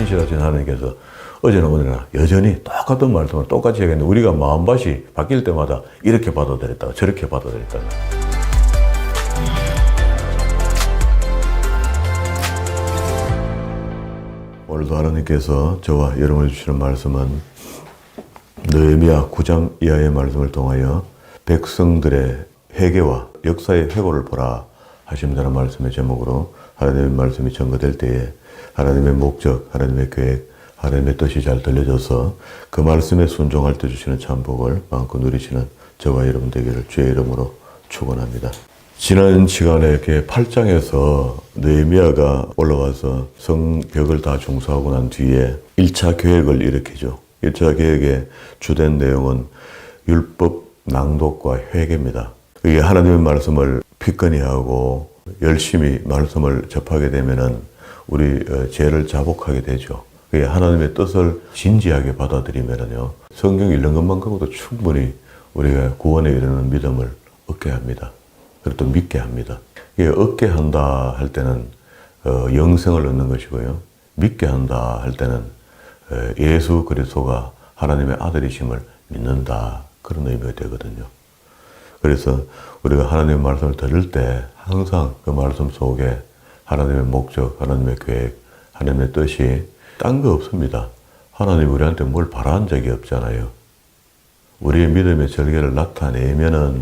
신실하신 하나님께서 어제나 오늘이나 여전히 똑같은 말씀을 똑같이 하겠는데 우리가 마음밭이 바뀔 때마다 이렇게 받아들였다가 저렇게 받아들였다가. 오늘도 하나님께서 저와 여러분이 주시는 말씀은 느헤미야 9장 이하의 말씀을 통하여 백성들의 회개와 역사의 회고를 보라 하십니다라는 말씀의 제목으로 하나님의 말씀이 전거될 때에 하나님의 목적, 하나님의 계획, 하나님의 뜻이 잘 들려져서 그 말씀에 순종할 때 주시는 참복을 마음껏 누리시는 저와 여러분 되기를 주의 이름으로 축원합니다. 지난 시간에 이렇게 8장에서 느헤미야가 올라와서 성벽을 다 중수하고 난 뒤에 1차 계획을 일으키죠. 1차 계획의 주된 내용은 율법 낭독과 회개입니다. 이게 하나님의 말씀을 피권히 하고 열심히 말씀을 접하게 되면은 우리 죄를 자복하게 되죠. 그게 하나님의 뜻을 진지하게 받아들이면은요, 성경 읽는 것만 가고도 충분히 우리가 구원에 이르는 믿음을 얻게 합니다. 그리고 또 믿게 합니다. 이게 얻게 한다 할 때는 영생을 얻는 것이고요. 믿게 한다 할 때는 예수 그리스도가 하나님의 아들이심을 믿는다. 그런 의미가 되거든요. 그래서 우리가 하나님의 말씀을 들을 때 항상 그 말씀 속에 하나님의 목적, 하나님의 계획, 하나님의 뜻이 딴 거 없습니다. 하나님 우리한테 뭘 바라는 적이 없잖아요. 우리의 믿음의 절개를 나타내면은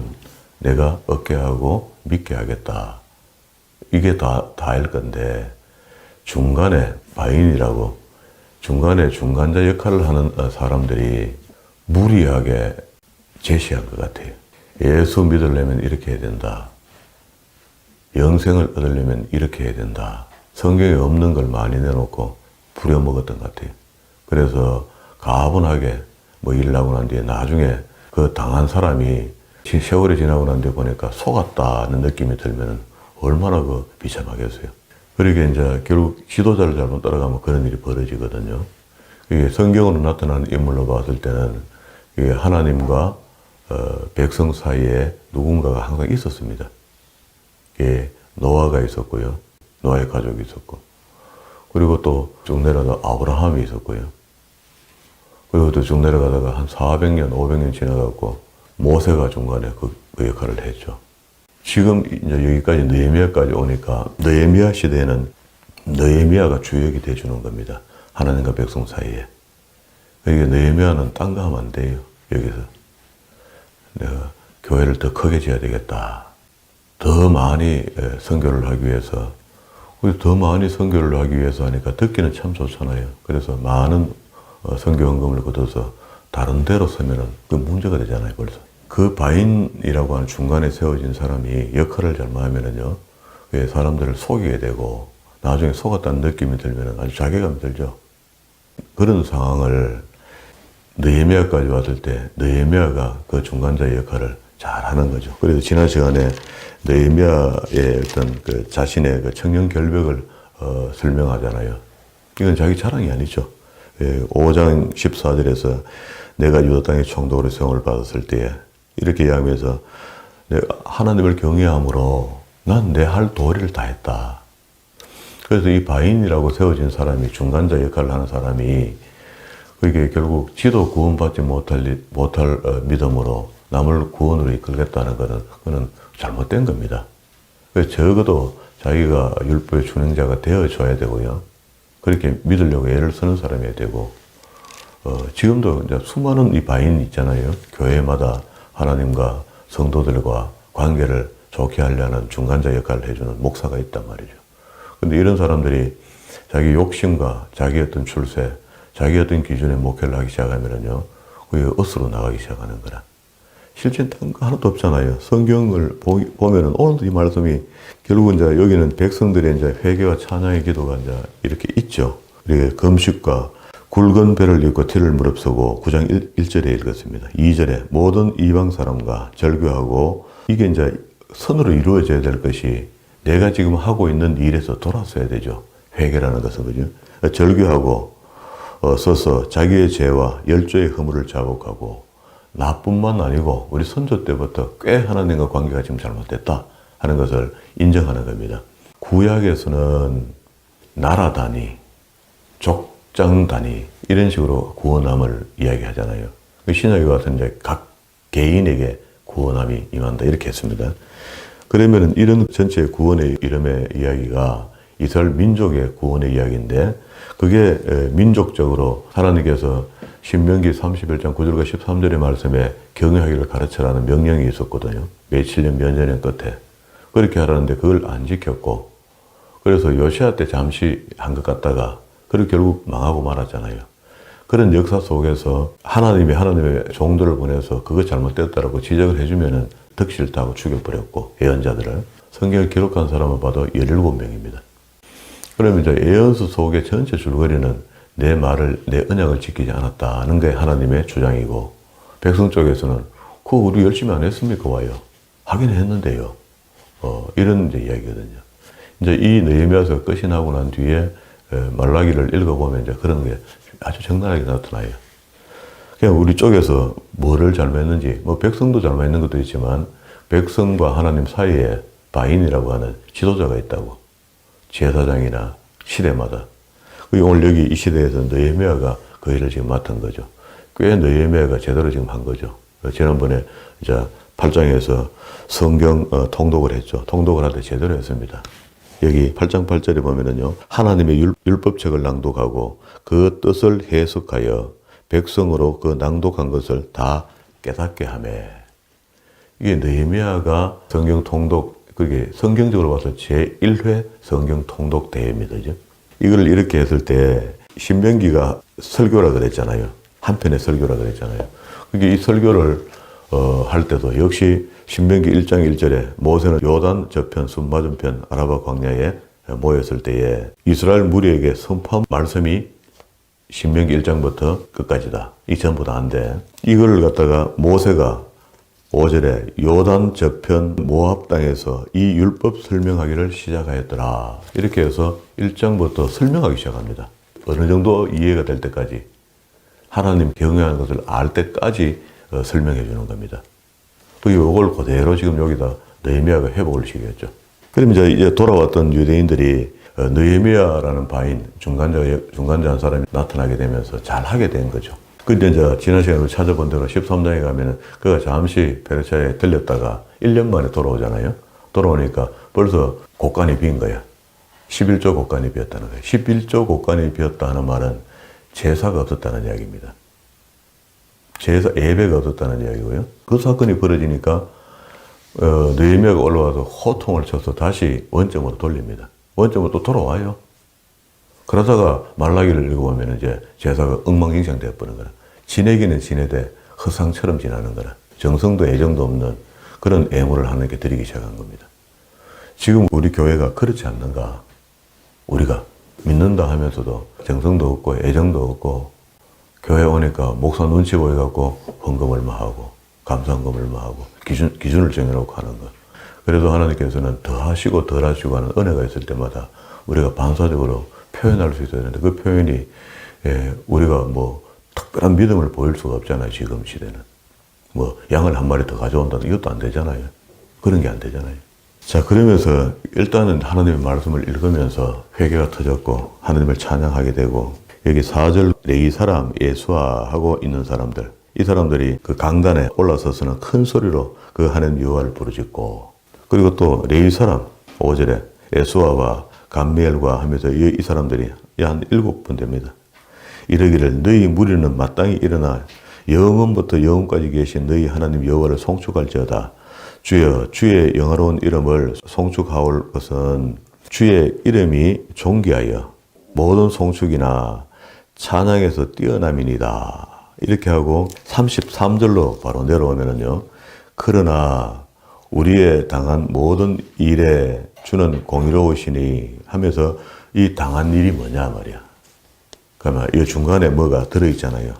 내가 얻게 하고 믿게 하겠다. 이게 다일 건데 중간에 바인이라고 중간에 중간자 역할을 하는 사람들이 무리하게 제시한 것 같아요. 예수 믿으려면 이렇게 해야 된다. 영생을 얻으려면 이렇게 해야 된다. 성경에 없는 걸 많이 내놓고 부려먹었던 것 같아요. 그래서 가분하게 일나고 난 뒤에 나중에 그 당한 사람이 세월이 지나고 난 뒤에 보니까 속았다는 느낌이 들면 얼마나 비참하겠어요. 그러게 이제 결국 지도자를 잘못 따라가면 그런 일이 벌어지거든요. 이게 성경으로 나타나는 인물로 봤을 때는 이게 하나님과 백성 사이에 누군가가 항상 있었습니다. 예, 노아가 있었고요. 노아의 가족이 있었고. 그리고 또 쭉 내려가다 아브라함이 있었고요. 그리고 또 쭉 내려가다가 한 400년, 500년 지나갔고 모세가 중간에 그 역할을 했죠. 지금 이제 여기까지 느헤미야까지 오니까 느헤미야 시대에는 느헤미야가 주역이 돼주는 겁니다. 하나님과 백성 사이에. 그러니까 느헤미야는 딴 거 하면 안 돼요. 여기서. 내가 교회를 더 크게 지어야 되겠다. 더 많이 선교를 하기 위해서, 더 많이 선교를 하기 위해서 하니까 듣기는 참 좋잖아요. 그래서 많은 선교 헌금을 걷어서 다른 데로 서면은 그 문제가 되잖아요, 벌써. 그 바인이라고 하는 중간에 세워진 사람이 역할을 잘못하면은요, 사람들을 속이게 되고, 나중에 속았다는 느낌이 들면은 아주 자괴감이 들죠. 그런 상황을 느헤미야까지 왔을 때 느헤미야가 그 중간자의 역할을 잘 하는 거죠. 그래서 지난 시간에 느헤미야의 어떤 그 자신의 그 청년 결백을 설명하잖아요. 이건 자기 자랑이 아니죠. 5장 14절에서 내가 유다 땅의 총독으로 세움을 받았을 때에 이렇게 이야기하면서 내가 하나님을 경외함으로 난 내 할 도리를 다 했다. 그래서 이 바인이라고 세워진 사람이 중간자 역할을 하는 사람이 그게 결국 지도 구원받지 못할 믿음으로 남을 구원으로 이끌겠다는 그거는 잘못된 겁니다. 그래서 적어도 자기가 율법의 준행자가 되어줘야 되고요. 그렇게 믿으려고 애를 쓰는 사람이어야 되고, 지금도 이제 수많은 이 바인이 있잖아요. 교회마다 하나님과 성도들과 관계를 좋게 하려는 중간자 역할을 해주는 목사가 있단 말이죠. 근데 이런 사람들이 자기 욕심과 자기 어떤 출세, 자기 어떤 기준의 목회를 하기 시작하면은요, 그게 엇으로 나가기 시작하는 거라. 실제 딴 거 하나도 없잖아요. 성경을 보면은 오늘도 이 말씀이 결국은 이제 여기는 백성들의 이제 회개와 찬양의 기도가 이제 이렇게 있죠. 이렇게 금식과 굵은 배를 입고 티를 무릅쓰고 9장 1절에 읽었습니다. 2절에 모든 이방 사람과 절교하고 이게 이제 선으로 이루어져야 될 것이 내가 지금 하고 있는 일에서 돌아서야 되죠. 회개라는 것은 그죠. 절교하고 서서 자기의 죄와 열조의 허물을 자복하고 나뿐만 아니고 우리 선조 때부터 꽤 하나님과 관계가 지금 잘못됐다 하는 것을 인정하는 겁니다. 구약에서는 나라 단위, 족 장 단위 이런 식으로 구원함을 이야기하잖아요. 신약에 와서 이제 각 개인에게 구원함이 임한다 이렇게 했습니다. 그러면은 이런 전체 구원의 이름의 이야기가 이스라엘 민족의 구원의 이야기인데 그게 민족적으로 하나님께서 신명기 31장 9절과 13절의 말씀에 경외하기를 가르쳐라는 명령이 있었거든요. 며칠 년 몇 년의 끝에 그렇게 하라는데 그걸 안 지켰고 그래서 요시아 때 잠시 한 것 같다가 그리고 결국 망하고 말았잖아요. 그런 역사 속에서 하나님의 종들을 보내서 그거 잘못됐다라고 지적을 해주면은 덕 싫다고 죽여버렸고 예언자들을 성경을 기록한 사람을 봐도 17명입니다. 그러면 이제 예언서 속의 전체 줄거리는 내 말을 내 언약을 지키지 않았다는 게 하나님의 주장이고 백성 쪽에서는 그거 우리 열심히 안 했습니까 와요. 하긴 했는데요. 이런 이제 이야기거든요. 이제 이 느헤미야서 끝이 나고 난 뒤에 말라기를 읽어보면 이제 그런 게 아주 적나라하게 나타나요. 그냥 우리 쪽에서 뭐를 잘못했는지, 뭐 백성도 잘못했는 것도 있지만 백성과 하나님 사이에 바인이라고 하는 지도자가 있다고. 제사장이나 시대마다. 오늘 여기 이 시대에서 느헤미야가 그 일을 지금 맡은 거죠. 꽤 느헤미야가 제대로 지금 한 거죠. 지난번에 이제 8장에서 성경 통독을 했죠. 통독을 할 때 제대로 했습니다. 여기 8장 8절에 보면은요, 하나님의 율법책을 낭독하고 그 뜻을 해석하여 백성으로 그 낭독한 것을 다 깨닫게 하매. 이게 느헤미야가 성경 통독, 그게 성경적으로 봐서 제1회 성경 통독 대회입니다. 그죠? 이걸 이렇게 했을 때 신명기가 설교라 그랬잖아요. 한편의 설교라 그랬잖아요. 그게 이 설교를 할 때도 역시 신명기 1장 1절에 모세는 요단 저편 순 맞은편 아라바 광야에 모였을 때에 이스라엘 무리에게 선포한 말씀이 신명기 1장부터 끝까지다. 이 전부 다 안 돼. 이걸 갖다가 모세가 5절에 요단 저편 모압 땅에서 이 율법 설명하기를 시작하였더라. 이렇게 해서 1장부터 설명하기 시작합니다. 어느 정도 이해가 될 때까지 하나님 경외하는 것을 알 때까지 설명해 주는 겁니다. 그리고 이걸 그대로 지금 여기다 느헤미야가 회복을 시켰죠. 그럼 이제 돌아왔던 유대인들이 느헤미야라는 바인 중간자 한 사람이 나타나게 되면서 잘 하게 된 거죠. 근데 이제 지난 시간에 찾아본 대로 13장에 가면은 그가 잠시 페르시아에 들렸다가 1년 만에 돌아오잖아요. 돌아오니까 벌써 곳간이 빈 거야. 11조 곳간이 비었다는 거예요. 11조 곳간이 비었다 하는 말은 제사가 없었다는 이야기입니다. 예배가 없었다는 이야기고요. 그 사건이 벌어지니까 느헤미야가 올라와서 호통을 쳐서 다시 원점으로 돌립니다. 원점으로 또 돌아와요. 그러다가 말라기를 읽어보면 이제 제사가 엉망진창 되어버리는 거라. 지내기는 지내되 허상처럼 지나는 거라. 정성도 애정도 없는 그런 애물을 하나님께 드리기 시작한 겁니다. 지금 우리 교회가 그렇지 않는가? 우리가 믿는다 하면서도 정성도 없고 애정도 없고 교회 오니까 목사 눈치 보여갖고 헌금 얼마 하고 감사헌금 얼마 하고 기준을 정해놓고 하는 것. 그래도 하나님께서는 더 하시고 덜 하시고 하는 은혜가 있을 때마다 우리가 반사적으로 표현할 수 있어야 되는데 그 표현이 우리가 뭐 특별한 믿음을 보일 수가 없잖아요. 지금 시대는. 뭐 양을 한 마리 더 가져온다는 이것도 안 되잖아요. 그런 게 안 되잖아요. 자, 그러면서 일단은 하나님의 말씀을 읽으면서 회개가 터졌고 하나님을 찬양하게 되고 여기 4절 레위 사람 예수아하고 있는 사람들 이 사람들이 그 강단에 올라서서는 큰 소리로 그 하나님 여호와를 부르짖고 그리고 또 레위 사람 5절에 예수아와 감미엘과 하면서 이 사람들이 한 7분 됩니다. 이르기를 너희 무리는 마땅히 일어나 영원부터 영원까지 계신 너희 하나님 여호와를 송축할지어다. 주여 주의 영화로운 이름을 송축하올 것은 주의 이름이 존귀하여 모든 송축이나 찬양에서 뛰어남이니이다. 이렇게 하고 33절로 바로 내려오면은요. 그러나 우리의 당한 모든 일에 주는 공의로우시니 하면서 이 당한 일이 뭐냐 말이야. 그러면 이 중간에 뭐가 들어있잖아요.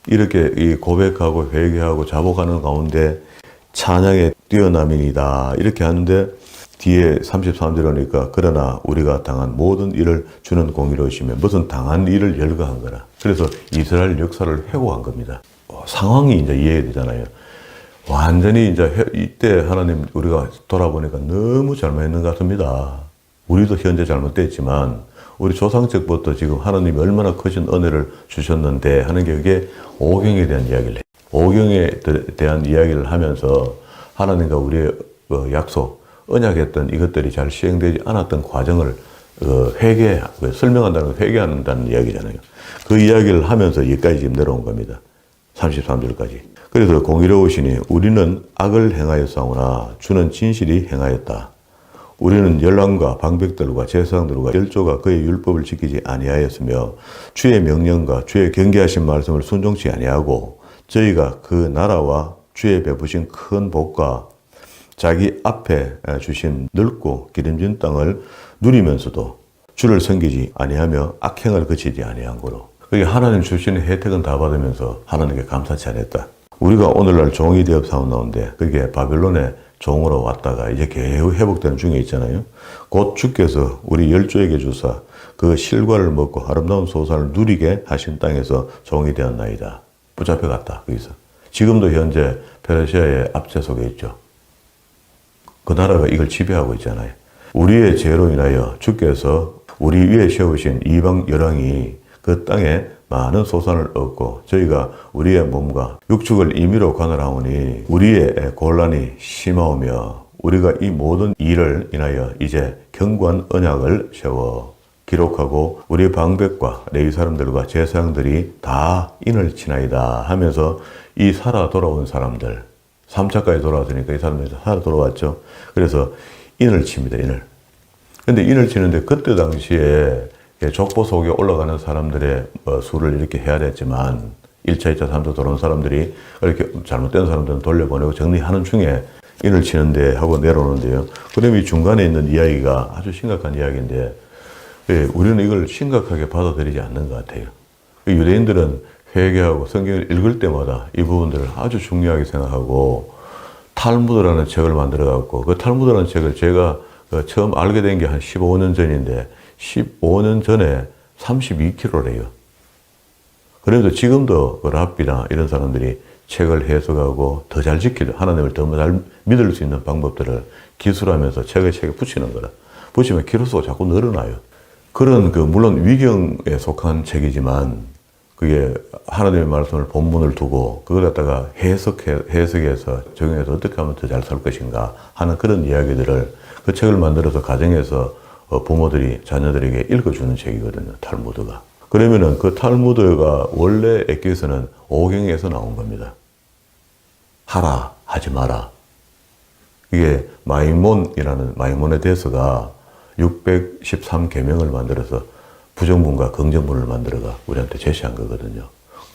이렇게 이 고백하고 회개하고 자복하는 가운데 찬양의 뛰어남이니다. 이렇게 하는데 뒤에 33절 오니까 그러나 우리가 당한 모든 일을 주는 공의로우시면 무슨 당한 일을 열거한 거라. 그래서 이스라엘 역사를 회고한 겁니다. 상황이 이제 이해되잖아요. 완전히 이제 이때 하나님 우리가 돌아보니까 너무 잘못했는 것 같습니다. 우리도 현재 잘못됐지만 우리 조상 때부터 지금 하나님이 얼마나 커진 은혜를 주셨는데 하는 게 그게 오경에 대한 이야기를 해요. 오경에 대한 이야기를 하면서 하나님과 우리의 약속, 언약했던 이것들이 잘 시행되지 않았던 과정을 설명한다는 걸 회개한다는 이야기잖아요. 그 이야기를 하면서 여기까지 지금 내려온 겁니다. 33절까지. 그래서 공의로우시니 우리는 악을 행하였사오나 주는 진실이 행하였다. 우리는 열왕과 방백들과 제사장들과 열조가 그의 율법을 지키지 아니하였으며 주의 명령과 주의 경계하신 말씀을 순종치 아니하고 저희가 그 나라와 주의 베푸신 큰 복과 자기 앞에 주신 넓고 기름진 땅을 누리면서도 주를 섬기지 아니하며 악행을 그치지 아니한 거로. 그게 하나님 주시는 혜택은 다 받으면서 하나님께 감사치 않았다. 우리가 오늘날 종이 되어 사옵나온데 그게 바벨론의 종으로 왔다가 이제 개후 회복되는 중에 있잖아요. 곧 주께서 우리 열조에게 주사 그 실과를 먹고 아름다운 소산을 누리게 하신 땅에서 종이 되었나이다. 붙잡혀갔다. 거기서. 지금도 현재 페르시아의 압제 속에 있죠. 그 나라가 이걸 지배하고 있잖아요. 우리의 죄로 인하여 주께서 우리 위에 세우신 이방 열왕이 그 땅에 많은 소산을 얻고 저희가 우리의 몸과 육축을 임의로 관할하오니 우리의 곤란이 심하오며 우리가 이 모든 일을 인하여 이제 견고한 언약을 세워 기록하고 우리 방백과 레위 사람들과 제사장들이 다 인을 치나이다 하면서 이 살아 돌아온 사람들 3차까지 돌아왔으니까 이 사람들이 살아 돌아왔죠. 그래서 인을 칩니다. 인을. 근데 인을 치는데 그때 당시에 족보 속에 올라가는 사람들의 수를 이렇게 해야 됐지만 1차, 2차, 3차 돌아온 사람들이 이렇게 잘못된 사람들은 돌려보내고 정리하는 중에 인을 치는데 하고 내려오는데요. 그럼 이 중간에 있는 이야기가 아주 심각한 이야기인데 우리는 이걸 심각하게 받아들이지 않는 것 같아요. 유대인들은 회개하고 성경을 읽을 때마다 이 부분들을 아주 중요하게 생각하고 탈무드라는 책을 만들어갖고 그 탈무드라는 책을 제가 처음 알게 된 게 한 15년 전인데 15년 전에 32kg래요. 그래도 지금도 그 랍비나 이런 사람들이 책을 해석하고 더 잘 지키려 하나님을 더 잘 믿을 수 있는 방법들을 기술하면서 책에 붙이는 거라. 붙이면 키로수가 자꾸 늘어나요. 그런 물론 위경에 속한 책이지만 그게 하나님의 말씀을 본문을 두고 그걸 갖다가 해석해서 적용해서 어떻게 하면 더 잘 살 것인가 하는 그런 이야기들을 그 책을 만들어서 가정에서 부모들이 자녀들에게 읽어주는 책이거든요. 탈무드가. 그러면은 그 탈무드가 원래 엑기에서는 오경에서 나온 겁니다. 하라, 하지 마라. 이게 마이몬에 대해서가 613계명을 만들어서 부정문과 긍정문을 만들어가 우리한테 제시한 거거든요.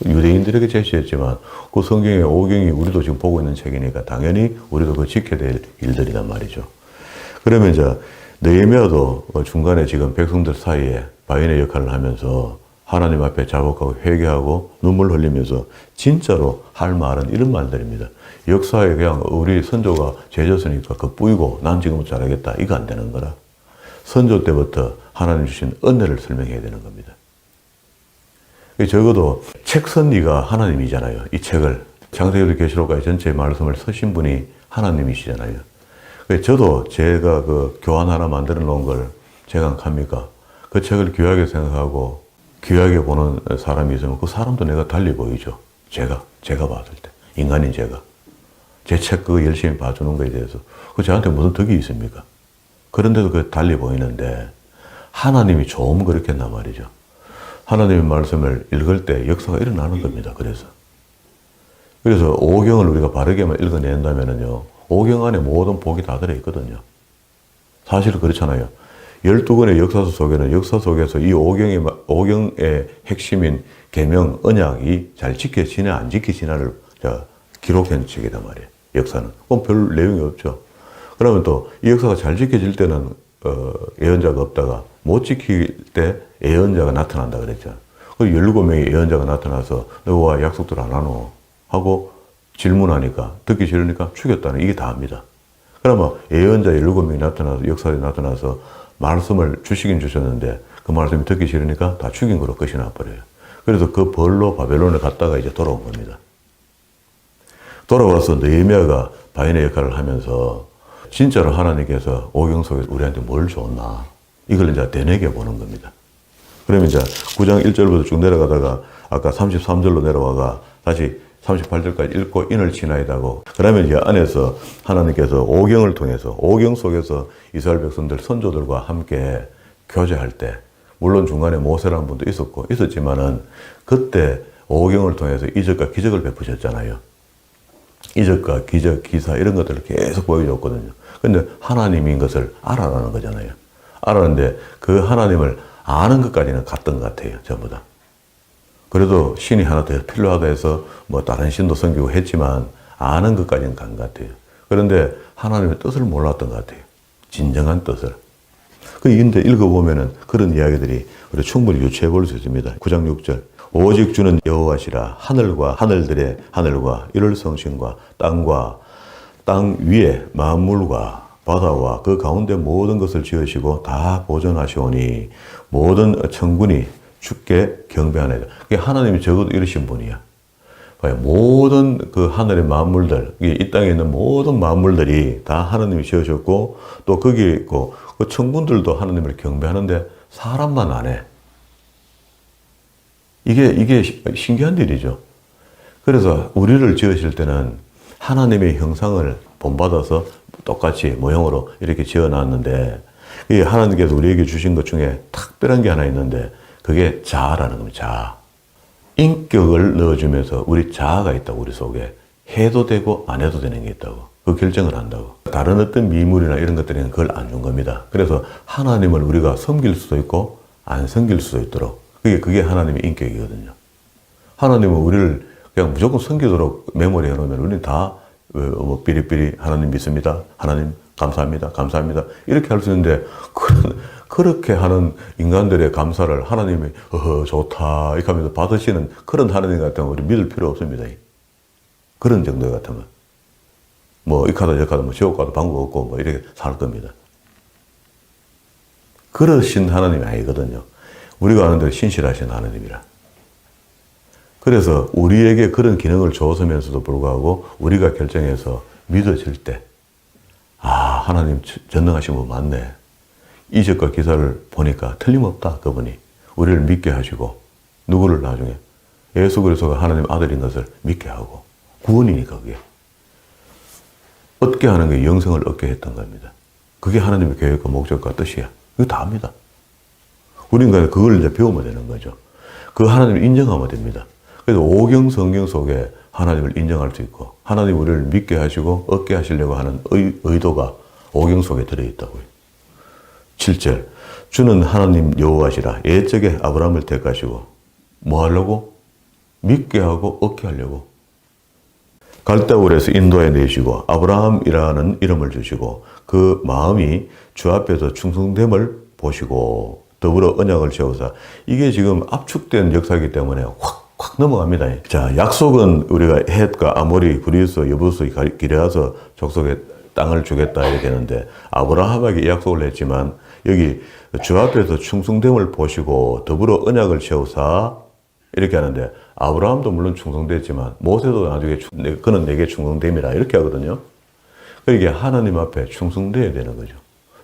유대인들에게 제시했지만 그 성경의 오경이 우리도 지금 보고 있는 책이니까 당연히 우리도 그 지켜야 될 일들이란 말이죠. 그러면 이제 느헤미야도 중간에 지금 백성들 사이에 바인의 역할을 하면서 하나님 앞에 자복하고 회개하고 눈물 흘리면서 진짜로 할 말은 이런 말들입니다. 역사에 그냥 우리 선조가 죄졌으니까 그 뿌이고 난 지금부터 잘하겠다. 이거 안 되는 거라. 선조 때부터 하나님 주신 은혜를 설명해야 되는 겁니다. 적어도 책 선리가 하나님이잖아요. 이 책을 창세기부터 계시록까지 전체 말씀을 쓰신 분이 하나님이시잖아요. 저도 제가 그 교환 하나 만들어 놓은 걸 제가 합니까? 그 책을 귀하게 생각하고 귀하게 보는 사람이 있으면 그 사람도 내가 달리 보이죠. 제가 봤을 때. 인간인 제가. 제 책 그거 열심히 봐주는 거에 대해서. 그 저한테 무슨 덕이 있습니까? 그런데도 그 달리 보이는데 하나님이 좀 그렇게 했단 말이죠. 하나님의 말씀을 읽을 때 역사가 일어나는 겁니다. 그래서 오경을 우리가 바르게만 읽어낸다면요. 오경 안에 모든 복이 다 들어있거든요. 사실은 그렇잖아요. 12권의 역사서 속에는 역사 속에서 이 오경의 핵심인 계명, 언약이 잘 지켜지냐 안 지켜지냐를 기록한 책이단 말이에요. 역사는. 그럼 별 내용이 없죠. 그러면 또 이 역사가 잘 지켜질 때는 예언자가 없다가 못 지킬 때 예언자가 나타난다 그랬죠. 그 17명의 예언자가 나타나서 너와 약속들 안 하노 하고 질문하니까 듣기 싫으니까 죽였다는 이게 다입니다. 그러면 예언자 17명이 나타나서 역사에 나타나서 말씀을 주시긴 주셨는데 그 말씀이 듣기 싫으니까 다 죽인 거로 끝이 나버려요. 그래서 그 벌로 바벨론에 갔다가 이제 돌아온 겁니다. 돌아와서 느헤미야가 바인의 역할을 하면서 진짜로 하나님께서 오경 속에서 우리한테 뭘 줬나 이걸 이제 되뇌겨 보는 겁니다. 그러면 이제 9장 1절부터 쭉 내려가다가 아까 33절로 내려와가 다시 38절까지 읽고 인을 치나이다고. 그러면 이 안에서 하나님께서 오경을 통해서, 오경 속에서 이스라엘 백성들, 선조들과 함께 교제할 때, 물론 중간에 모세라는 분도 있었지만은 그때 오경을 통해서 이적과 기적을 베푸셨잖아요. 이적과 기적, 기사 이런 것들을 계속 보여줬거든요. 근데 하나님인 것을 알아라는 거잖아요. 알았는데 그 하나님을 아는 것까지는 갔던 것 같아요. 전부 다. 그래도 신이 하나 더 필요하다 해서 뭐 다른 신도 섬기고 했지만 아는 것까지는 간 것 같아요. 그런데 하나님의 뜻을 몰랐던 것 같아요. 진정한 뜻을. 그런데 읽어보면은 그런 이야기들이 우리 충분히 유추해 볼 수 있습니다. 9장 6절. 오직 주는 여호와시라. 하늘과 하늘들의 하늘과 이를 성신과 땅과 땅 위에 만물과 바다와 그 가운데 모든 것을 지으시고 다 보존하시오니 모든 천군이 주께 경배하나이다. 하나님이 적어도 이러신 분이야. 모든 그 하늘의 만물들, 이 땅에 있는 모든 만물들이 다 하나님이 지으셨고 또 거기에 있고 그 천군들도 하나님을 경배하는데 사람만 안 해. 이게 신기한 일이죠. 그래서 우리를 지으실 때는 하나님의 형상을 본받아서 똑같이 모형으로 이렇게 지어놨는데 이 하나님께서 우리에게 주신 것 중에 특별한 게 하나 있는데 그게 자아라는 겁니다. 자아. 인격을 넣어주면서 우리 자아가 있다고, 우리 속에. 해도 되고 안 해도 되는 게 있다고. 그 결정을 한다고. 다른 어떤 미물이나 이런 것들은 그걸 안 준 겁니다. 그래서 하나님을 우리가 섬길 수도 있고 안 섬길 수도 있도록. 그게 하나님의 인격이거든요. 하나님은 우리를 그냥 무조건 섬기도록 메모리 해놓으면 우리는 다 삐리삐리 하나님 믿습니다. 하나님 감사합니다. 감사합니다. 이렇게 할 수 있는데 그렇게 하는 인간들의 감사를 하나님이 좋다 이렇게 하면서 받으시는 그런 하나님 같으면 우리 믿을 필요 없습니다. 그런 정도 같으면 뭐 이카다 저카다 뭐 지옥 가도 방법 없고 뭐 이렇게 살 겁니다. 그러신 하나님이 아니거든요. 우리가 아는 대로 신실하신 하나님이라. 그래서 우리에게 그런 기능을 주었으면서도 불구하고 우리가 결정해서 믿어질 때 하나님 전능하신 분 맞네. 이적과 기사를 보니까 틀림없다. 그분이 우리를 믿게 하시고 누구를 나중에 예수 그리스도가 하나님 아들인 것을 믿게 하고 구원이니까 그게 얻게 하는 게 영생을 얻게 했던 겁니다. 그게 하나님의 계획과 목적과 뜻이야. 이거 다 합니다. 우리는 그걸 이제 배우면 되는 거죠. 그 하나님을 인정하면 됩니다. 그래서 오경 성경 속에 하나님을 인정할 수 있고 하나님 우리를 믿게 하시고 얻게 하시려고 하는 의도가 오경 속에 들어있다고요. 7절. 주는 하나님 여호와시라. 옛적에 아브라함을 택하시고 뭐 하려고? 믿게 하고 얻게 하려고. 갈대울에서 인도해 내시고 아브라함이라는 이름을 주시고 그 마음이 주 앞에서 충성됨을 보시고 더불어 언약을 세우사. 이게 지금 압축된 역사이기 때문에 확 넘어갑니다. 자, 약속은 우리가 헷과 아모리, 브리스, 여부스, 기레아서 족속에 땅을 주겠다 이렇게 했는데 아브라함에게 이 약속을 했지만 여기 주 앞에서 충성됨을 보시고 더불어 언약을 세우사 이렇게 하는데 아브라함도 물론 충성됐지만 모세도 나중에 그는 내게 충성됨이라 이렇게 하거든요. 그러니까 하나님 앞에 충성돼야 되는 거죠.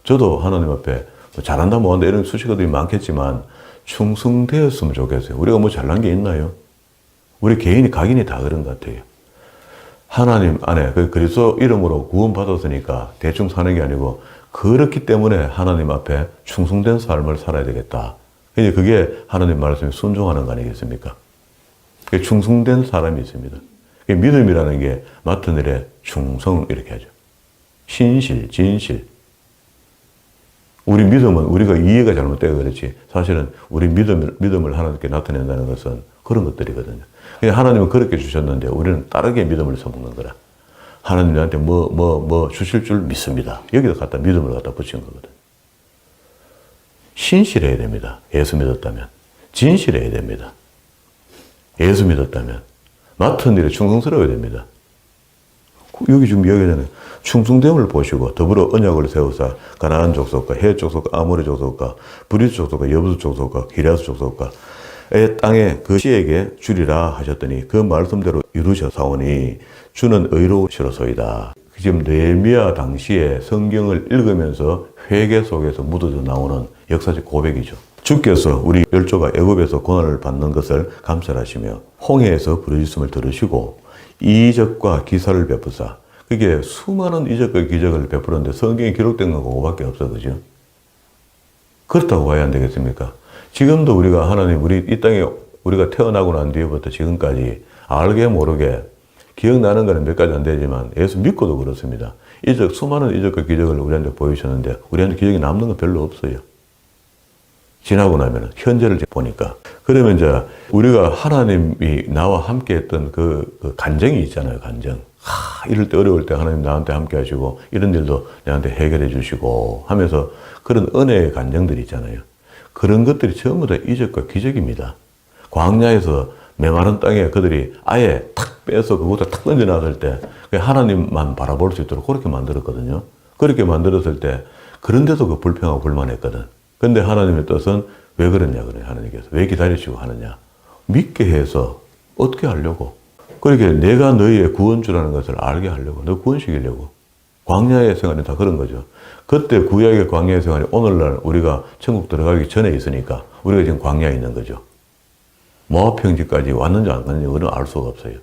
저도 하나님 앞에 잘한다 뭐한다 이런 수식어들이 많겠지만 충성되었으면 좋겠어요. 우리가 뭐 잘난 게 있나요? 우리 개인이 각인이 다 그런 것 같아요. 하나님 안에 그리스도 이름으로 구원받았으니까 대충 사는 게 아니고 그렇기 때문에 하나님 앞에 충성된 삶을 살아야 되겠다. 그게 하나님 말씀에 순종하는 거 아니겠습니까? 충성된 사람이 있습니다. 믿음이라는 게 맡은 일에 충성 이렇게 하죠. 신실, 진실. 우리 믿음은 우리가 이해가 잘못되고 그렇지 사실은 우리 믿음을 하나님께 나타낸다는 것은 그런 것들이거든요. 하나님은 그렇게 주셨는데 우리는 다르게 믿음을 써먹는 거라. 하나님 나한테 뭐 주실 줄 믿습니다. 여기다 갖다 믿음을 갖다 붙인 거거든. 신실해야 됩니다. 예수 믿었다면. 진실해야 됩니다. 예수 믿었다면. 맡은 일에 충성스러워야 됩니다. 여기 지금 이야기하잖아요. 충성됨을 보시고 더불어 언약을 세우사 가나안 족속과 헷 족속과 아모리 족속과 브리스 족속과 여부스 족속과 기레아스 족속과 땅에 그 씨에게 주리라 하셨더니 그 말씀대로 이루셨사오니 주는 의로우시로소이다. 지금 느헤미야 당시에 성경을 읽으면서 회개 속에서 묻어져 나오는 역사적 고백이죠. 주께서 우리 열조가 애굽에서 고난을 받는 것을 감찰하시며 홍해에서 부르짖음을 들으시고 이적과 기사를 베푸사. 그게 수많은 이적과 기적을 베푸는데 성경에 기록된 건 그거밖에 없어, 그죠? 그렇다고 봐야 안 되겠습니까? 지금도 우리가 하나님, 우리 이 땅에 우리가 태어나고 난 뒤에부터 지금까지 알게 모르게 기억나는 거는 몇 가지 안 되지만 예수 믿고도 그렇습니다. 수많은 이적과 기적을 우리한테 보이셨는데 우리한테 기적이 남는 건 별로 없어요. 지나고 나면 현재를 보니까. 그러면 이제 우리가 하나님이 나와 함께 했던 그 간정이 있잖아요, 간정. 이럴 때 어려울 때 하나님 나한테 함께 하시고 이런 일도 내한테 해결해 주시고 하면서 그런 은혜의 간정들이 있잖아요. 그런 것들이 전부 다 이적과 기적입니다. 광야에서 메마른 땅에 그들이 아예 탁 빼서 그것을 탁 던져놨을 때 하나님만 바라볼 수 있도록 그렇게 만들었거든요. 그렇게 만들었을 때 그런데도 그 불평하고 불만했거든. 근데 하나님의 뜻은 왜 그러냐 그래요. 하나님께서 왜 기다리시고 하느냐. 믿게 해서 어떻게 하려고. 그렇게 내가 너희의 구원주라는 것을 알게 하려고. 너 구원시키려고. 광야의 생활이 다 그런 거죠. 그때 구약의 광야의 생활이 오늘날 우리가 천국 들어가기 전에 있으니까 우리가 지금 광야에 있는 거죠. 모압 평지까지 왔는지 안 왔는지 우리는 알 수가 없어요.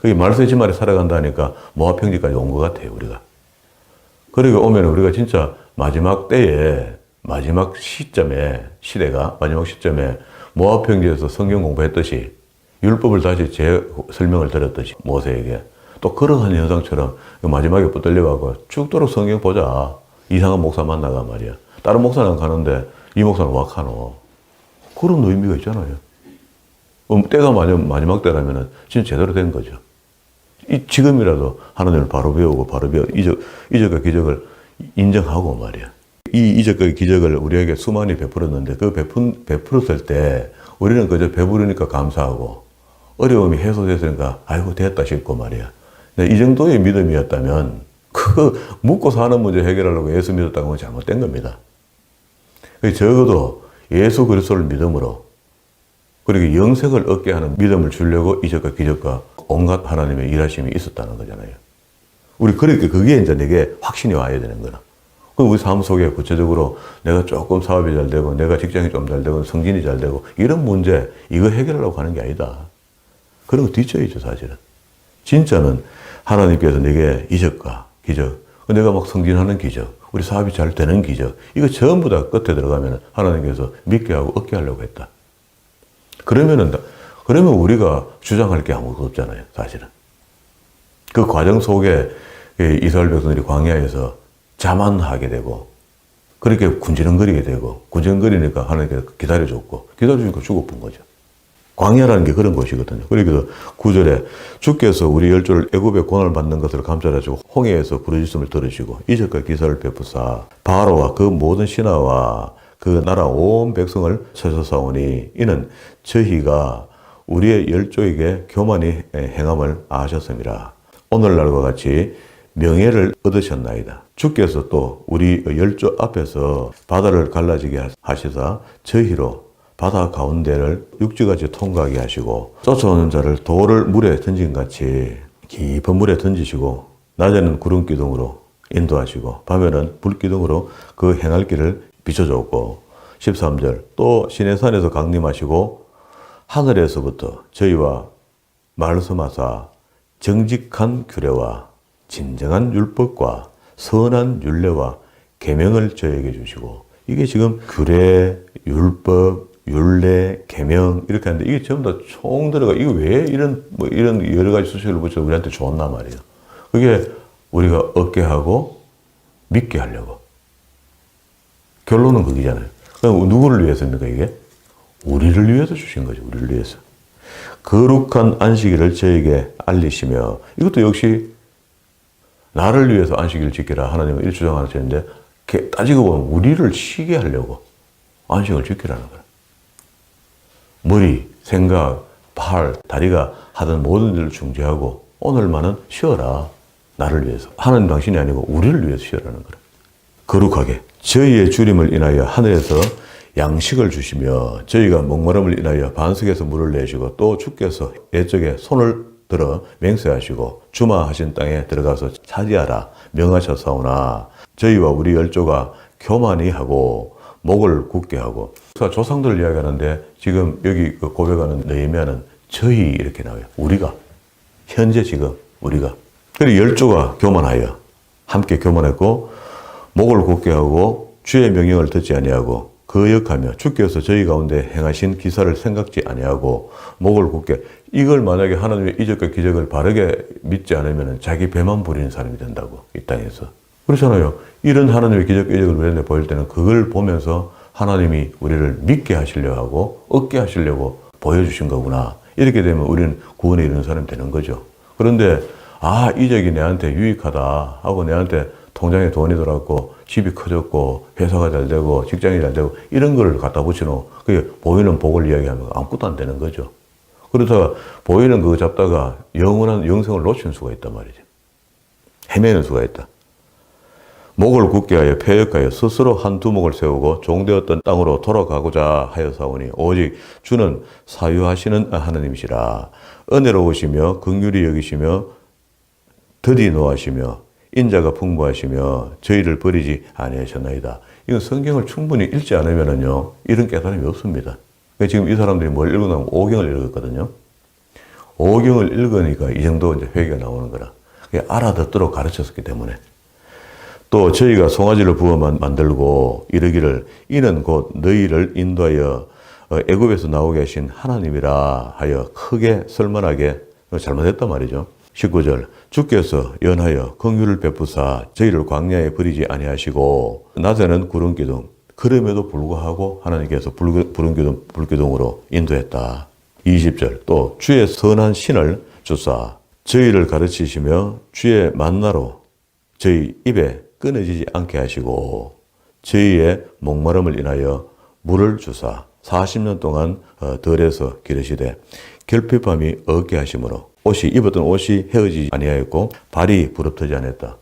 그게 말세지 말에 살아간다니까 모압 평지까지 온 것 같아요, 우리가. 그러니까 오면 우리가 진짜 마지막 때에 마지막 시점에 모압 평지에서 성경 공부했듯이 율법을 다시 설명을 드렸듯이 모세에게 또 그러한 현상처럼 마지막에 붙들려가고 죽도록 성경 보자. 이상한 목사 만나가 말이야. 다른 목사는 가는데 이 목사는 wak하노. 그런 의미가 있잖아요. 때가 마지막 때라면 진짜 제대로 된 거죠. 지금이라도 하나님을 바로 배우고 이적과 기적을 인정하고 말이야. 이 이적과 기적을 우리에게 수많이 베풀었는데 그 베풀었을 때 우리는 그저 배부르니까 감사하고 어려움이 해소됐으니까 아이고 됐다 싶고 말이야. 이 정도의 믿음이었다면 그 묻고 사는 문제 해결하려고 예수 믿었다는 건 잘못된 겁니다. 적어도 예수 그리스도를 믿음으로 그리고 영생을 얻게 하는 믿음을 주려고 이적과 기적과 온갖 하나님의 일하심이 있었다는 거잖아요. 우리 그렇게 그게 이제 내게 확신이 와야 되는 거나. 그럼 우리 삶 속에 구체적으로 내가 조금 사업이 잘 되고 내가 직장이 좀 잘 되고 성진이 잘 되고 이런 문제 이거 해결하려고 하는 게 아니다. 그런 거 뒤쳐야죠, 사실은. 진짜는 하나님께서 내게 이적과 기적, 내가 막 성진하는 기적, 우리 사업이 잘 되는 기적, 이거 전부 다 끝에 들어가면 하나님께서 믿게 하고 얻게 하려고 했다. 그러면 우리가 주장할 게 아무것도 없잖아요, 사실은. 그 과정 속에 이스라엘 백성들이 광야에서 자만하게 되고, 그렇게 군지렁거리게 되고, 군지렁거리니까 하나님께서 기다려줬고, 기다려주니까 죽어본 거죠. 광야라는 게 그런 곳이거든요. 그래서 9절에 주께서 우리 열조를 애굽의 고난을 받는 것을 감찰하시고 홍해에서 부르짖음을 들으시고 이적과 기사를 베푸사 바로와 그 모든 신하와 그 나라 온 백성을 쳐서사오니 이는 저희가 우리의 열조에게 교만히 행함을 아셨습니다. 오늘날과 같이 명예를 얻으셨나이다. 주께서 또 우리 열조 앞에서 바다를 갈라지게 하시사 저희로 바다 가운데를 육지같이 통과하게 하시고 쫓아오는 자를 돌을 물에 던진 같이 깊은 물에 던지시고 낮에는 구름 기둥으로 인도하시고 밤에는 불 기둥으로 그 행할 길을 비춰줬고 13절 또 시내산에서 강림하시고 하늘에서부터 저희와 말씀하사 정직한 규례와 진정한 율법과 선한 율례와 계명을 저에게 주시고 이게 지금 규례, 율법, 율례, 계명 이렇게 하는데 이게 전부 다 총 들어가 이거 왜 이런 여러 가지 수식을 붙여 우리한테 줬나 말이에요. 그게 우리가 얻게 하고 믿게 하려고. 결론은 그기잖아요. 그럼 누구를 위해서입니까 이게? 우리를 위해서 주신 거죠. 우리를 위해서. 거룩한 안식일을 저에게 알리시며 이것도 역시 나를 위해서 안식일을 지키라 하나님은 이렇게 주장하셨는데 따지고 보면 우리를 쉬게 하려고 안식을 지키라는 거예요. 머리, 생각, 팔, 다리가 하던 모든 일을 중지하고 오늘만은 쉬어라. 나를 위해서. 하나님 당신이 아니고 우리를 위해서 쉬어라는 거예요. 거룩하게 저희의 주림을 인하여 하늘에서 양식을 주시며 저희가 목마름을 인하여 반석에서 물을 내시고 또 주께서 옛적에 손을 들어 맹세하시고 주마하신 땅에 들어가서 차지하라 명하셨사오나 저희와 우리 열조가 교만히 하고 목을 굳게 하고. 조상들을 이야기하는데 지금 여기 그 고백하는 느헤미야는 저희 이렇게 나와요. 우리가. 현재 지금 우리가. 그리고 열조가 교만하여 함께 교만했고 목을 굳게 하고 주의 명령을 듣지 아니하고 거역하며 주께서 저희 가운데 행하신 기사를 생각지 아니하고 목을 굳게. 이걸 만약에 하나님의 이적과 기적을 바르게 믿지 않으면 자기 배만 부리는 사람이 된다고, 이 땅에서. 그렇잖아요. 이런 하나님의 기적과 이적을 우리한테 보일 때는 그걸 보면서 하나님이 우리를 믿게 하시려고 하고 얻게 하시려고 보여주신 거구나. 이렇게 되면 우리는 구원에 이르는 사람이 되는 거죠. 그런데 이적이 내한테 유익하다 하고 내한테 통장에 돈이 들어왔고 집이 커졌고 회사가 잘 되고 직장이 잘 되고 이런 걸 갖다 붙여놓고 그게 보이는 복을 이야기하면 아무것도 안 되는 거죠. 그러다가 보이는 그거 잡다가 영원한 영생을 놓치는 수가 있단 말이죠. 헤매는 수가 있다. 목을 굳게 하여 폐역하여 스스로 한 두목을 세우고 종되었던 땅으로 돌아가고자 하여사오니 오직 주는 사유하시는 하나님이시라. 은혜로우시며 긍휼히 여기시며 더디 노하시며 인자가 풍부하시며 저희를 버리지 아니하셨나이다. 이건 성경을 충분히 읽지 않으면요 이런 깨달음이 없습니다. 그러니까 지금 이 사람들이 뭘 읽어나면 오경을 읽었거든요. 오경을 읽으니까 이 정도 이제 회개가 나오는 거라. 알아듣도록 가르쳤기 때문에. 또 저희가 송아지를 부어 만들고 이르기를 이는 곧 너희를 인도하여 애굽에서 나오게 하신 하나님이라 하여 크게 설만하게 잘못했단 말이죠. 19절 주께서 연하여 긍휼을 베푸사 저희를 광야에 버리지 아니하시고 낮에는 구름 기둥 그럼에도 불구하고 하나님께서 불기둥으로 인도했다. 20절 또 주의 선한 신을 주사 저희를 가르치시며 주의 만나로 저희 입에 끊어지지 않게 하시고 저희의 목마름을 인하여 물을 주사 40년 동안 덜에서 기르시되 결핍함이 없게 하심으로 입었던 옷이 헤어지지 아니하였고 발이 부럽터지 않았다.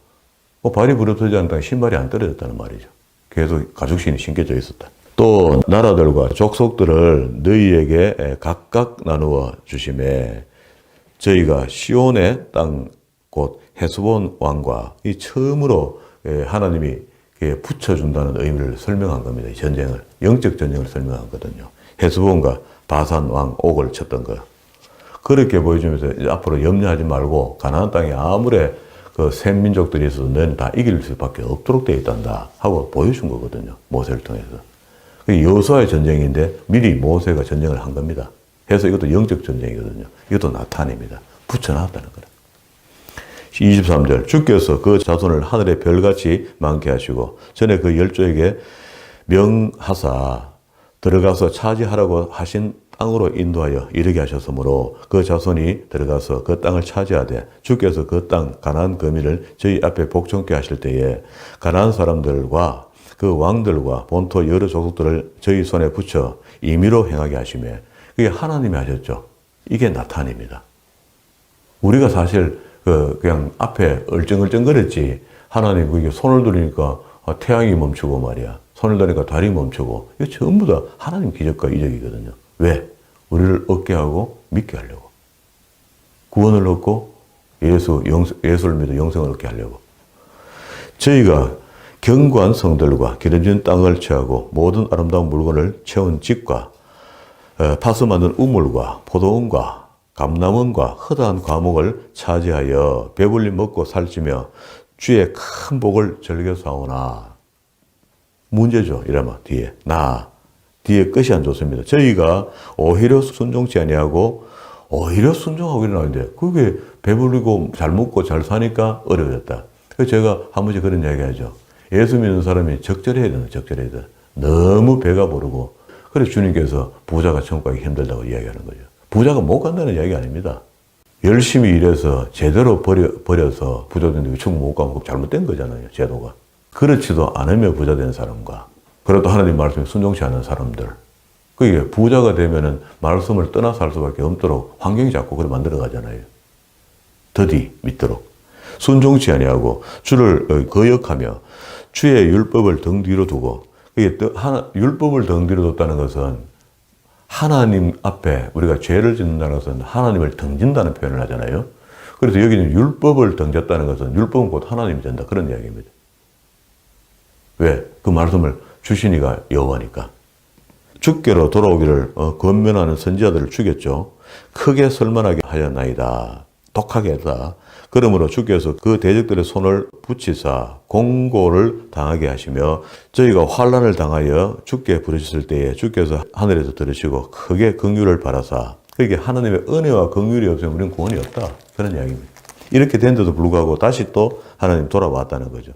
발이 부럽터지 않다는 신발이 안 떨어졌다는 말이죠. 계속 가죽신이 신겨져 있었다. 또 나라들과 족속들을 너희에게 각각 나누어 주심에 저희가 시온의 땅 곧 헤스본 왕과 이 처음으로 하나님이 붙여준다는 의미를 설명한 겁니다. 이 전쟁을. 영적 전쟁을 설명한 거거든요. 헤스본과 바산 왕 옥을 쳤던 거. 그렇게 보여주면서 앞으로 염려하지 말고 가나안 땅에 아무리 그 샘민족들이 있어도 너는 다 이길 수밖에 없도록 되어 있단다 하고 보여준 거거든요. 모세를 통해서. 여호수아의 전쟁인데 미리 모세가 전쟁을 한 겁니다. 그래서 이것도 영적 전쟁이거든요. 이것도 나타냅니다. 붙여놨다는 거라. 23절 주께서 그 자손을 하늘의 별같이 많게 하시고 전에 그 열조에게 명하사 들어가서 차지하라고 하신 땅으로 인도하여 이르게 하셨으므로 그 자손이 들어가서 그 땅을 차지하되 주께서 그 땅 가나안 거민을 저희 앞에 복종케 하실 때에 가나안 사람들과 그 왕들과 본토 여러 족속들을 저희 손에 붙여 임의로 행하게 하시며 그게 하나님이 하셨죠. 이게 나타냅니다. 우리가 사실 그냥 앞에 얼쩡얼쩡거렸지 하나님 그게 손을 들이니까 태양이 멈추고 말이야. 손을 들이니까 달이 멈추고 이거 전부 다 하나님 기적과 이적이거든요. 왜? 우리를 얻게 하고 믿게 하려고. 구원을 얻고 예수를 믿어 영생을 얻게 하려고. 저희가 견고한 성들과 기름진 땅을 취하고 모든 아름다운 물건을 채운 집과 파서 만든 우물과 포도원과 감남원과 허다한 과목을 차지하여 배불리 먹고 살찌며 주의 큰 복을 즐겨 사오나. 문제죠. 이러면 뒤에 끝이 안 좋습니다. 저희가 오히려 순종치 아니하고 오히려 순종하고 일어나는데 그게 배부르고 잘 먹고 잘 사니까 어려워졌다. 그래서 제가 한 번씩 그런 이야기 하죠. 예수 믿는 사람이 적절해야 되는 적절해야 돼. 너무 배가 부르고 그래서 주님께서 부자가 천국 가기 힘들다고 이야기하는 거죠. 부자가 못 간다는 이야기 아닙니다. 열심히 일해서 제대로 버려서 부자 되는데 천국 못 가면 잘못된 거잖아요. 제도가. 그렇지도 않으며 부자 된 사람과 그래도 하나님 말씀에 순종치 않는 사람들. 그게 부자가 되면은 말씀을 떠나서 할 수밖에 없도록 환경이 자꾸 그래 만들어 가잖아요. 더디 믿도록. 순종치 아니하고 주를 거역하며 주의 율법을 등 뒤로 두고 율법을 등 뒤로 뒀다는 것은 하나님 앞에 우리가 죄를 짓는다는 것은 하나님을 등진다는 표현을 하잖아요. 그래서 여기는 율법을 등졌다는 것은 율법은 곧 하나님이 된다. 그런 이야기입니다. 왜? 그 말씀을 주신이가 여호와니까. 주께로 돌아오기를 권면하는 선지자들을 죽였죠. 크게 설만하게 하였나이다. 독하게 했다. 그러므로 주께서 그 대적들의 손을 붙이사 공고를 당하게 하시며 저희가 환난을 당하여 주께 부르셨을 때에 주께서 하늘에서 들으시고 크게 긍휼을 바라사. 그러니까 하나님의 은혜와 긍휼이 없으면 우리는 구원이 없다. 그런 이야기입니다. 이렇게 된데도 불구하고 다시 또 하나님 돌아왔다는 거죠.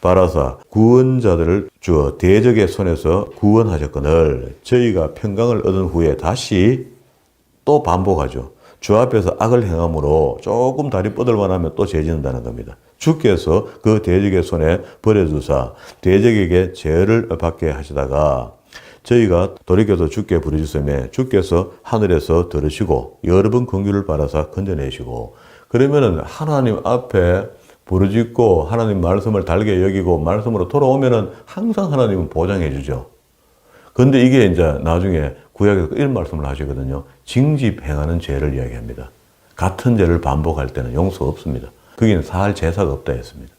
바라사 구원자들을 주어 대적의 손에서 구원하셨거늘 저희가 평강을 얻은 후에 다시 또 반복하죠. 주 앞에서 악을 행함으로 조금 다리 뻗을만 하면 또 죄짓는다는 겁니다. 주께서 그 대적의 손에 버려주사 대적에게 죄를 받게 하시다가 저희가 돌이켜서 주께 부르짖음에 주께서 하늘에서 들으시고 여러 번 긍휼을 바라사 건져내시고 그러면은 하나님 앞에 부르짖고 하나님 말씀을 달게 여기고 말씀으로 돌아오면은 항상 하나님은 보장해 주죠. 근데 이게 이제 나중에 구약에서 이런 말씀을 하시거든요. 징집 행하는 죄를 이야기합니다. 같은 죄를 반복할 때는 용서가 없습니다. 거기는 사할 제사가 없다 했습니다.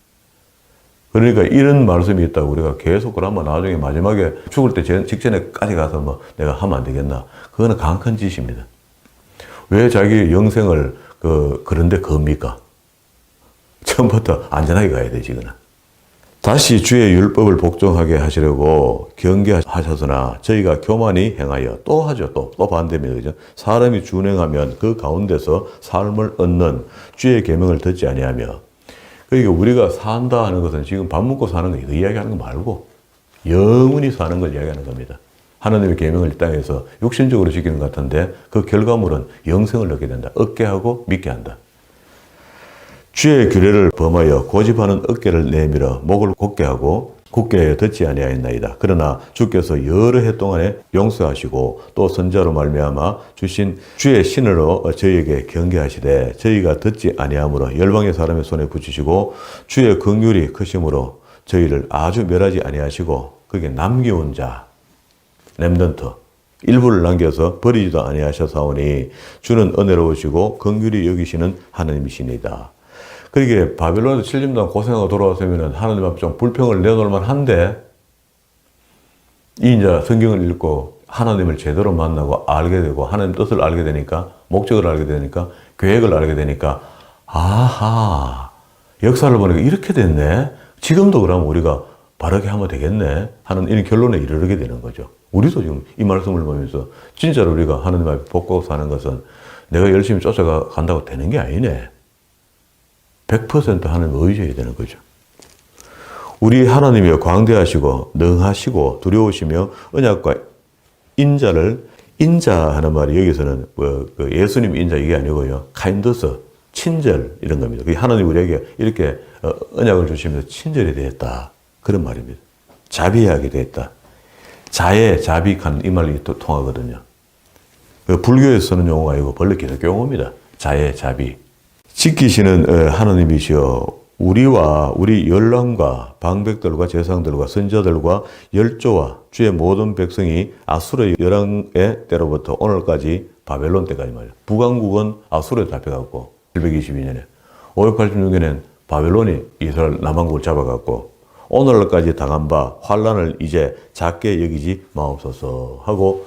그러니까 이런 말씀이 있다고 우리가 계속 그러면 나중에 마지막에 죽을 때 직전에까지 가서 뭐 내가 하면 안 되겠나. 그거는 강큰 짓입니다. 왜 자기 영생을 그런데 겁니까? 처음부터 안전하게 가야 되지, 그는. 다시 주의 율법을 복종하게 하시려고 경계하셨으나 저희가 교만히 행하여 또 하죠. 또 반대입니다. 그죠? 사람이 준행하면 그 가운데서 삶을 얻는 주의 계명을 듣지 아니하며 그러니까 우리가 산다 하는 것은 지금 밥 먹고 사는 거 이거 이야기하는 거 말고 영원히 사는 걸 이야기하는 겁니다. 하나님의 계명을 이 땅에서 육신적으로 지키는 것 같은데 그 결과물은 영생을 얻게 된다. 얻게 하고 믿게 한다. 주의 규례를 범하여 고집하는 어깨를 내밀어 목을 곧게 하고 굳게 듣지 아니하였나이다. 그러나 주께서 여러 해 동안에 용서하시고 또 선자로 말미암아 주신 주의 신으로 저희에게 경계하시되 저희가 듣지 아니함으로 열방의 사람의 손에 붙이시고 주의 긍휼이 크심으로 저희를 아주 멸하지 아니하시고 그게 남겨온 자 렘넌트 일부를 남겨서 버리지도 아니하셨사오니 주는 은혜로우시고 긍휼히 여기시는 하나님이시니다. 그러게 바벨론에서 70년 동안 고생하고 돌아왔으면 하나님 앞에 좀 불평을 내놓을 만한데 이 이제 성경을 읽고 하나님을 제대로 만나고 알게 되고 하나님 뜻을 알게 되니까 목적을 알게 되니까 계획을 알게 되니까 아하 역사를 보니까 이렇게 됐네. 지금도 그러면 우리가 바르게 하면 되겠네 하는 이런 결론에 이르게 되는 거죠. 우리도 지금 이 말씀을 보면서 진짜로 우리가 하나님 앞에 복고 사는 것은 내가 열심히 쫓아간다고 되는 게 아니네. 100% 하나님을 의지해야 되는 거죠. 우리 하나님이 광대하시고 능하시고 두려우시며 언약과 인자를 인자하는 말이 여기서는 예수님 인자 이게 아니고요. 카인더스 친절 이런 겁니다. 하나님 우리에게 이렇게 언약을 주시면서 친절이 되었다. 그런 말입니다. 자비하게 되었다. 자애, 자비한 이 말이 또 통하거든요. 불교에서 쓰는 용어가 아니고 원래 기독교 용어입니다. 자애, 자비. 지키시는 하나님이시여 우리와 우리 열왕과 방백들과 제사장들과 선지자들과 열조와 주의 모든 백성이 아수르의 열왕의 때로부터 오늘까지 바벨론 때까지 말이야. 북왕국은 아수르에 잡혀갔고 722년에 586년엔 바벨론이 이스라엘 남왕국을 잡아갔고 오늘까지 당한 바 환난을 이제 작게 여기지 마옵소서 하고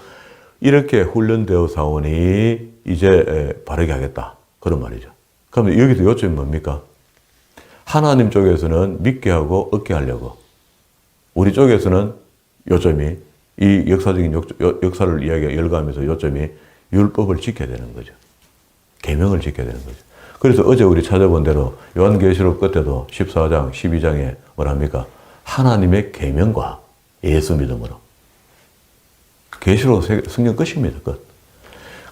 이렇게 훈련되어 사오니 이제 바르게 하겠다. 그런 말이죠. 그러면 여기서 요점이 뭡니까? 하나님 쪽에서는 믿게 하고 얻게 하려고. 우리 쪽에서는 요점이 이 역사적인 역사를 열거하면서 요점이 율법을 지켜야 되는 거죠. 계명을 지켜야 되는 거죠. 그래서 어제 우리 찾아본 대로 요한계시록 끝에도 14장, 12장에 뭐랍니까? 하나님의 계명과 예수 믿음으로. 계시록 성경 끝입니다. 끝.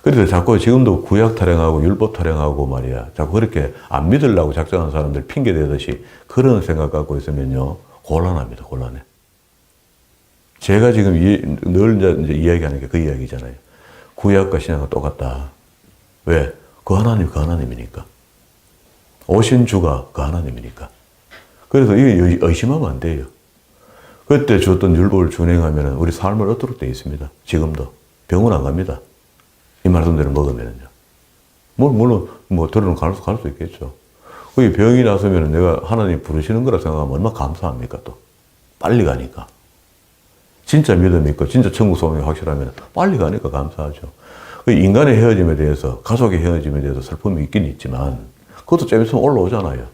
그래서 자꾸 지금도 구약 타령하고 율법 타령하고 말이야. 자꾸 그렇게 안 믿으려고 작정하는 사람들 핑계 대듯이 그런 생각 갖고 있으면요. 곤란합니다. 곤란해. 제가 지금 늘 이제 이야기하는 게 그 이야기잖아요. 구약과 신약은 똑같다. 왜? 그 하나님, 그 하나님이니까. 오신 주가 그 하나님이니까. 그래서 이게 의심하면 안 돼요. 그때 줬던 율법을 준행하면 우리 삶을 얻도록 되어 있습니다. 지금도. 병원 안 갑니다. 이 말씀대로 먹으면은요. 물론, 들어는 갈 수 있겠죠. 그게 병이 나서면 내가 하나님 부르시는 거라 생각하면 얼마나 감사합니까, 또. 빨리 가니까. 진짜 믿음이 있고 진짜 천국 소망이 확실하면 빨리 가니까 감사하죠. 그 인간의 헤어짐에 대해서, 가족의 헤어짐에 대해서 슬픔이 있긴 있지만 그것도 좀 있으면 올라오잖아요.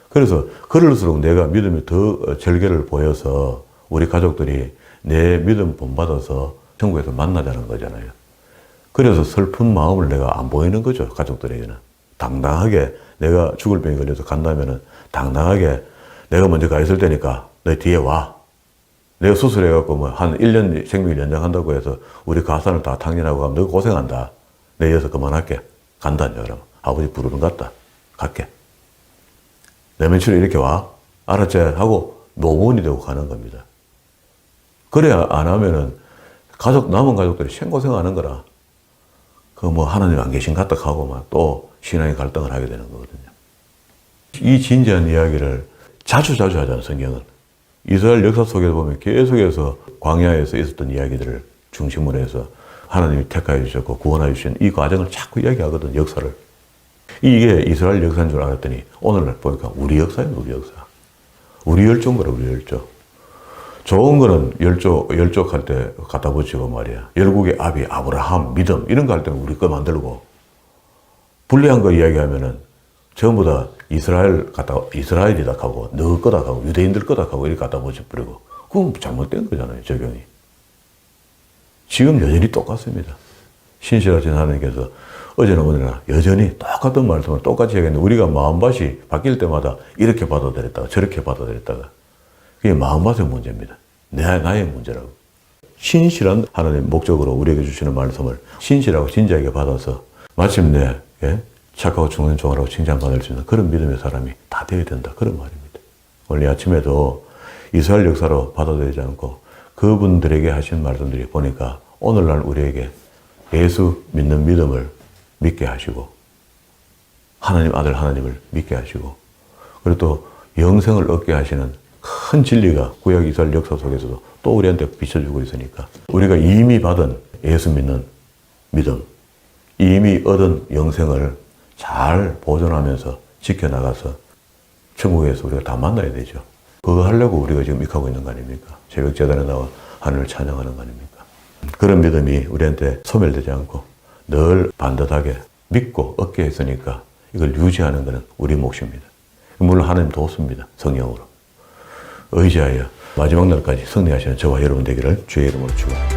그래서 그럴수록 내가 믿음이 더 절개를 보여서 우리 가족들이 내 믿음 본받아서 천국에서 만나자는 거잖아요. 그래서 슬픈 마음을 내가 안 보이는 거죠, 가족들에게는. 당당하게 내가 죽을 병이 걸려서 간다면은 당당하게 내가 먼저 가 있을 테니까 너 뒤에 와. 내가 수술해갖고 뭐 한 1년 생명을 연장한다고 해서 우리 가산을 다 탕진하고 가면 너 고생한다. 내 이어서 그만할게. 간다냐, 그러면. 아버지 부르는 것 같다. 갈게. 내 며칠에 이렇게 와. 알았지? 하고 노무원이 되고 가는 겁니다. 그래야 안 하면은 남은 가족들이 생고생하는 거라. 그 뭐 하나님 안 계신 같다 하고 막 또 신앙의 갈등을 하게 되는 거거든요. 이 진지한 이야기를 자주 하잖아요, 성경은. 이스라엘 역사 속에 보면 계속해서 광야에서 있었던 이야기들을 중심으로 해서 하나님이 택하여 주셨고 구원하여 주신 이 과정을 자꾸 이야기하거든, 역사를. 이게 이스라엘 역사인 줄 알았더니 오늘날 보니까 우리 역사예요, 우리 역사. 우리 열조인 거라, 우리 열조. 좋은 거는 열족 할 때 갖다 붙이고 말이야. 열국의 아비, 아브라함, 믿음, 이런 거 할 때는 우리 거 만들고, 불리한 거 이야기하면은 전부 다 이스라엘이다 하고, 너 거다 하고, 유대인들 거다 하고, 이렇게 갖다 붙여버리고, 그건 잘못된 거잖아요, 적용이. 지금 여전히 똑같습니다. 신실하신 하나님께서 어제나 오늘이나 여전히 똑같은 말씀을 똑같이 하겠는데, 우리가 마음밭이 바뀔 때마다 이렇게 받아들였다가 저렇게 받아들였다가, 그게 마음밭의 문제입니다. 나의 문제라고. 신실한 하나님 목적으로 우리에게 주시는 말씀을 신실하고 진지하게 받아서 마침내 착하고 죽는 종이라고 칭찬받을 수 있는 그런 믿음의 사람이 다 되어야 된다. 그런 말입니다. 오늘 아침에도 이스라엘 역사로 받아들이지 않고 그분들에게 하신 말씀들이 보니까 오늘날 우리에게 예수 믿는 믿음을 믿게 하시고 하나님 아들 하나님을 믿게 하시고 그리고 또 영생을 얻게 하시는 큰 진리가 구약 이스라엘 역사 속에서도 또 우리한테 비춰주고 있으니까 우리가 이미 받은 예수 믿는 믿음, 이미 얻은 영생을 잘 보존하면서 지켜나가서 천국에서 우리가 다 만나야 되죠. 그거 하려고 우리가 지금 익하고 있는 거 아닙니까? 새벽 제단에 나와 하늘을 찬양하는 거 아닙니까? 그런 믿음이 우리한테 소멸되지 않고 늘 반듯하게 믿고 얻게 했으니까 이걸 유지하는 것은 우리 몫입니다. 물론 하나님 돕습니다. 성령으로. 의지하여 마지막 날까지 승리하시는 저와 여러분 되기를 주의 이름으로 축원합니다.